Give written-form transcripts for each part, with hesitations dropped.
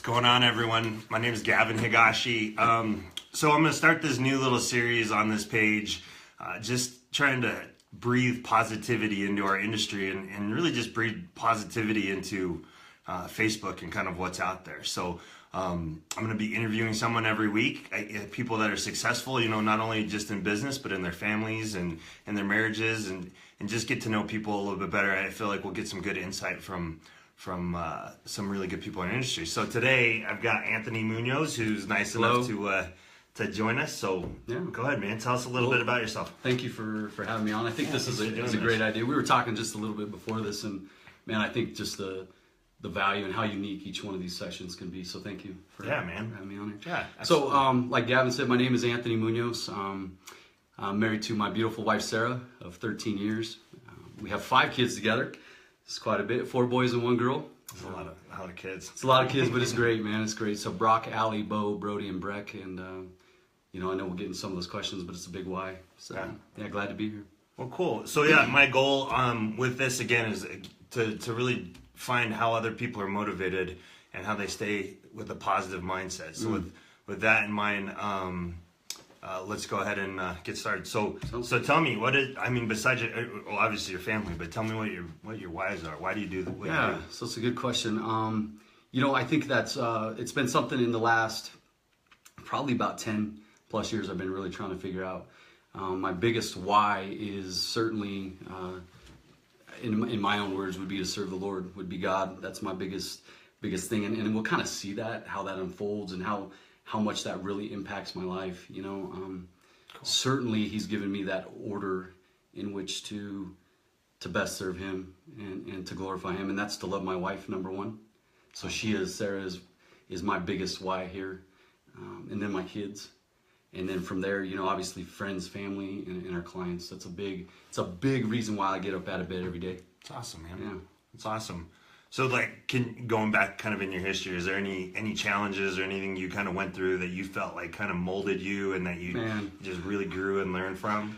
What's going on, everyone? My name is Gavin Higashi. So I'm going to start this new little series on this page, just trying to breathe positivity into our industry and really just breathe positivity into Facebook and kind of what's out there. So I'm going to be interviewing someone every week, people that are successful, not only just in business, but in their families and their marriages, and just get to know people a little bit better. I feel like we'll get some good insight from some really good people in our industry. So today I've got AnthonyMunoz, who's nice enough to join us. So go ahead, man. Tell us a little bit about yourself. Thank you for having me on. I think this is a great idea. We were talking just a little bit before this, and man, I think just the value and how unique each one of these sessions can be. So thank you for having me on here. Yeah. So like Gavin said, my name is AnthonyMunoz. I'm married to my beautiful wife Sarah of 13 years. We have 5 kids together. It's quite a bit. 4 boys and 1 girl. It's a lot of kids. It's a lot of kids, but it's great, man. It's great. So Brock, Allie, Bo, Brody, and Breck, and I know we'll get into some of those questions, but it's a big why. So yeah, glad to be here. Well, cool. So my goal with this again is to really find how other people are motivated and how they stay with a positive mindset. So with that in mind, let's go ahead and get started. So tell me, besides obviously your family, but tell me what your whys are. Why do you do that? Yeah, so it's a good question. I think that's it's been something in the last probably about 10 plus years I've been really trying to figure out. My biggest why is certainly, in my own words, would be to serve the Lord, would be God. That's my biggest thing, and we'll kind of see how that unfolds and how much that really impacts my life. Cool. Certainly He's given me that order in which to best serve Him and to glorify Him, and that's to love my wife, number one. So Sarah is my biggest why here, and then my kids, and then from there, obviously friends, family, and our clients. It's a big reason why I get up out of bed every day. It's awesome, man. Yeah, it's awesome. So going back kind of in your history, is there any challenges or anything you kind of went through that you felt like kind of molded you and that you just really grew and learned from?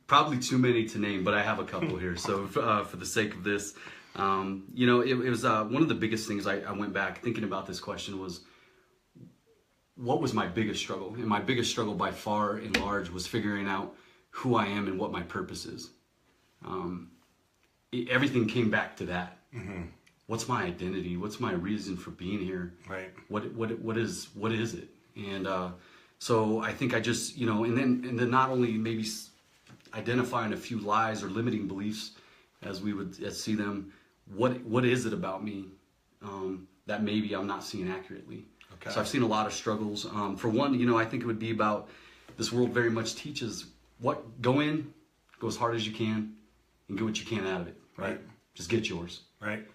Probably too many to name, but I have a couple here. So for the sake of this, it was one of the biggest things I went back thinking about this question was, what was my biggest struggle? And my biggest struggle by far and large was figuring out who I am and what my purpose is. Everything came back to that. Mm-hmm. What's my identity? What's my reason for being here? Right. What is it? And so I think I just and then not only maybe identifying a few lies or limiting beliefs as we would see them. What is it about me that maybe I'm not seeing accurately? Okay. So I've seen a lot of struggles. For one, I think it would be about this world very much teaches go in, go as hard as you can, and get what you can out of it. Right. Just get yours. Right.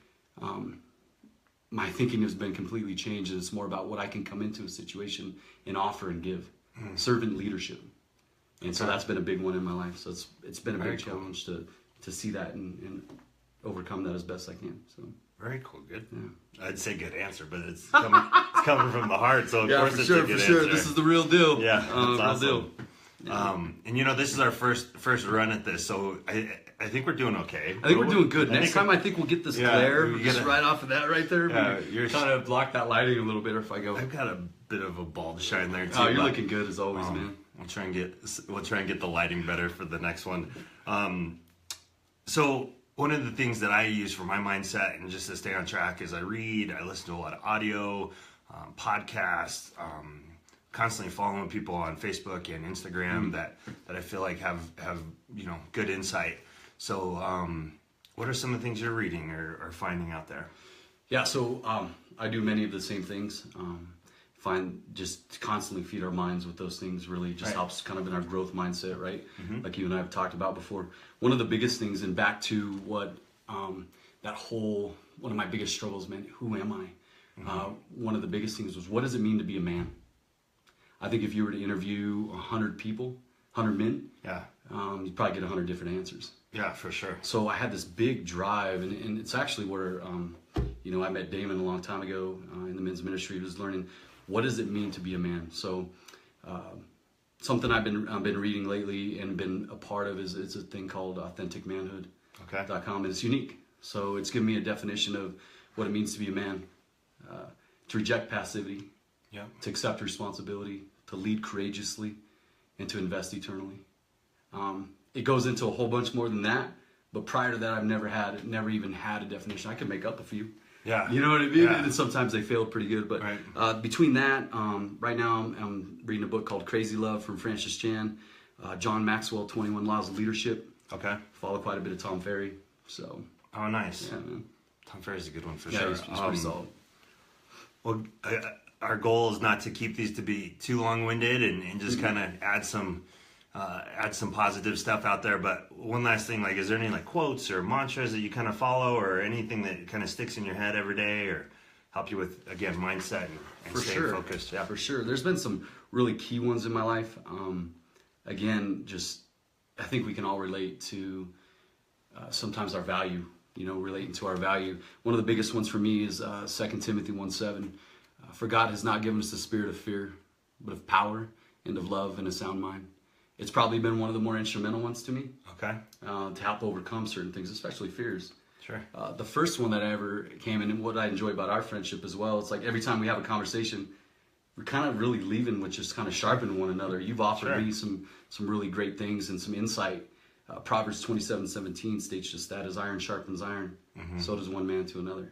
My thinking has been completely changed, and it's more about what I can come into a situation and offer and give. Servant leadership. And so that's been a big one in my life. So it's been a big challenge to see that and overcome that as best I can. So very cool. Good. Yeah. I'd say good answer, but it's coming from the heart. So of course it's a good answer. This is the real deal. Yeah, that's awesome. Real deal. And this is our first run at this, so I think we're doing okay. I think we're doing good. Next time I think we'll get this glare just right off of that right there. Yeah, you're kind of block that lighting a little bit if I go. I've got a bit of a ball to shine there too. Oh, you're looking good as always, man. We'll try and get the lighting better for the next one. So one of the things that I use for my mindset and just to stay on track is I listen to a lot of audio, podcasts, constantly following people on Facebook and Instagram that I feel like have good insight. So what are some of the things you're reading or finding out there? Yeah, so I do many of the same things. Find just to constantly feed our minds with those things really just helps kind of in our growth mindset, right? Mm-hmm. Like you and I have talked about before. One of the biggest things, and back to what one of my biggest struggles, man, who am I? Mm-hmm. One of the biggest things was, what does it mean to be a man? I think if you were to interview 100 people, 100 men, you'd probably get 100 different answers. Yeah, for sure. So I had this big drive, and it's actually where, I met Damon a long time ago in the men's ministry. He was learning, what does it mean to be a man? So something I've been reading lately and been a part of is a thing called AuthenticManhood.com, and it's unique. So it's given me a definition of what it means to be a man. to reject passivity, Yeah. to accept responsibility, to lead courageously, and to invest eternally. It goes into a whole bunch more than that, but prior to that, I've never even had a definition. I could make up a few. Yeah. You know what I mean? Yeah. And sometimes they fail pretty good. But Right. between that, right now I'm reading a book called Crazy Love from Francis Chan, John Maxwell, 21 Laws of Leadership. Okay. Follow quite a bit of Tom Ferry. So, Oh, nice. yeah, man. Tom Ferry's a good one for Yeah, sure. he's pretty solid. Well, our goal is not to keep these to be too long-winded and just kind of add some positive stuff out there. But one last thing, like, is there any like quotes or mantras that you kind of follow, or anything that kind of sticks in your head every day, or help you with, again, mindset and For staying sure. focused? Yeah, For sure. There's been some really key ones in my life. Again, just I think we can all relate to sometimes our value, relating to our value. One of the biggest ones for me is 2 Timothy 1:7. For God has not given us the spirit of fear, but of power and of love and a sound mind. It's probably been one of the more instrumental ones to me Okay. to help overcome certain things, especially fears. Sure. The first one that I ever came in, and what I enjoy about our friendship as well, it's like every time we have a conversation, we're kind of really leaving with just kind of sharpening one another. You've offered Sure. me some really great things and some insight. Proverbs 27:17 states just that: as iron sharpens iron, so does one man to another.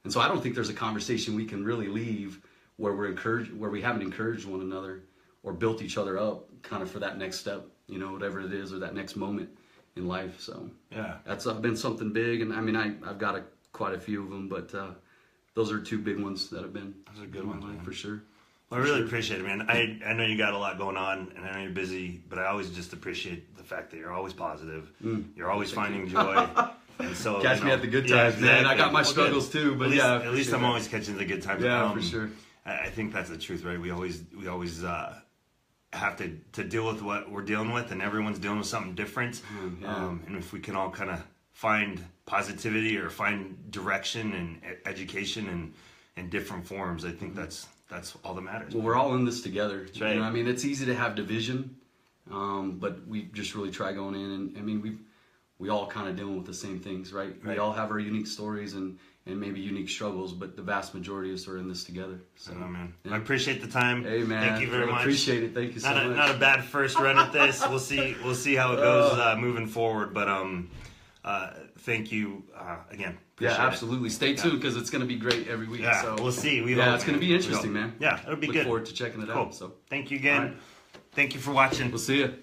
And so I don't think there's a conversation we can really leave where we haven't encouraged one another or built each other up kind of for that next step, whatever it is, or that next moment in life. So Yeah. that's been something big. And I mean, I've got quite a few of them, but those are two big ones that have been Those are good in my ones, life, man. for sure. Well, I really appreciate it, man. I know you got a lot going on, and I know you're busy, but I always just appreciate the fact that you're always positive. You're always finding joy. And so, Catch me at the good times, man. I got my Well, struggles good. too, but at least I'm sure. always catching the good times. Yeah, for sure. I think that's the truth, right? We always have to deal with what we're dealing with, and everyone's dealing with something different. Yeah. And if we can all kind of find positivity or find direction and education in different forms, I think that's all that matters. Well, we're all in this together. right. I mean, it's easy to have division, but we just really try going in, and I mean, we all kind of dealing with the same things, right? We all have our unique stories and maybe unique struggles, but the vast majority of us are in this together. So, man. yeah. I appreciate the time. Hey, man. Thank you very much. Appreciate it. Thank you so much. Not a bad first run at this. We'll see how it goes moving forward. But thank you again. Yeah, Appreciate absolutely. Stay tuned because it's going to be great every week. Yeah, so we'll see. We yeah, hope, it's going to be interesting, man. Yeah, it'll be Look good. forward to checking it Cool. out. So Thank you again. All right. Thank you for watching. we'll see you.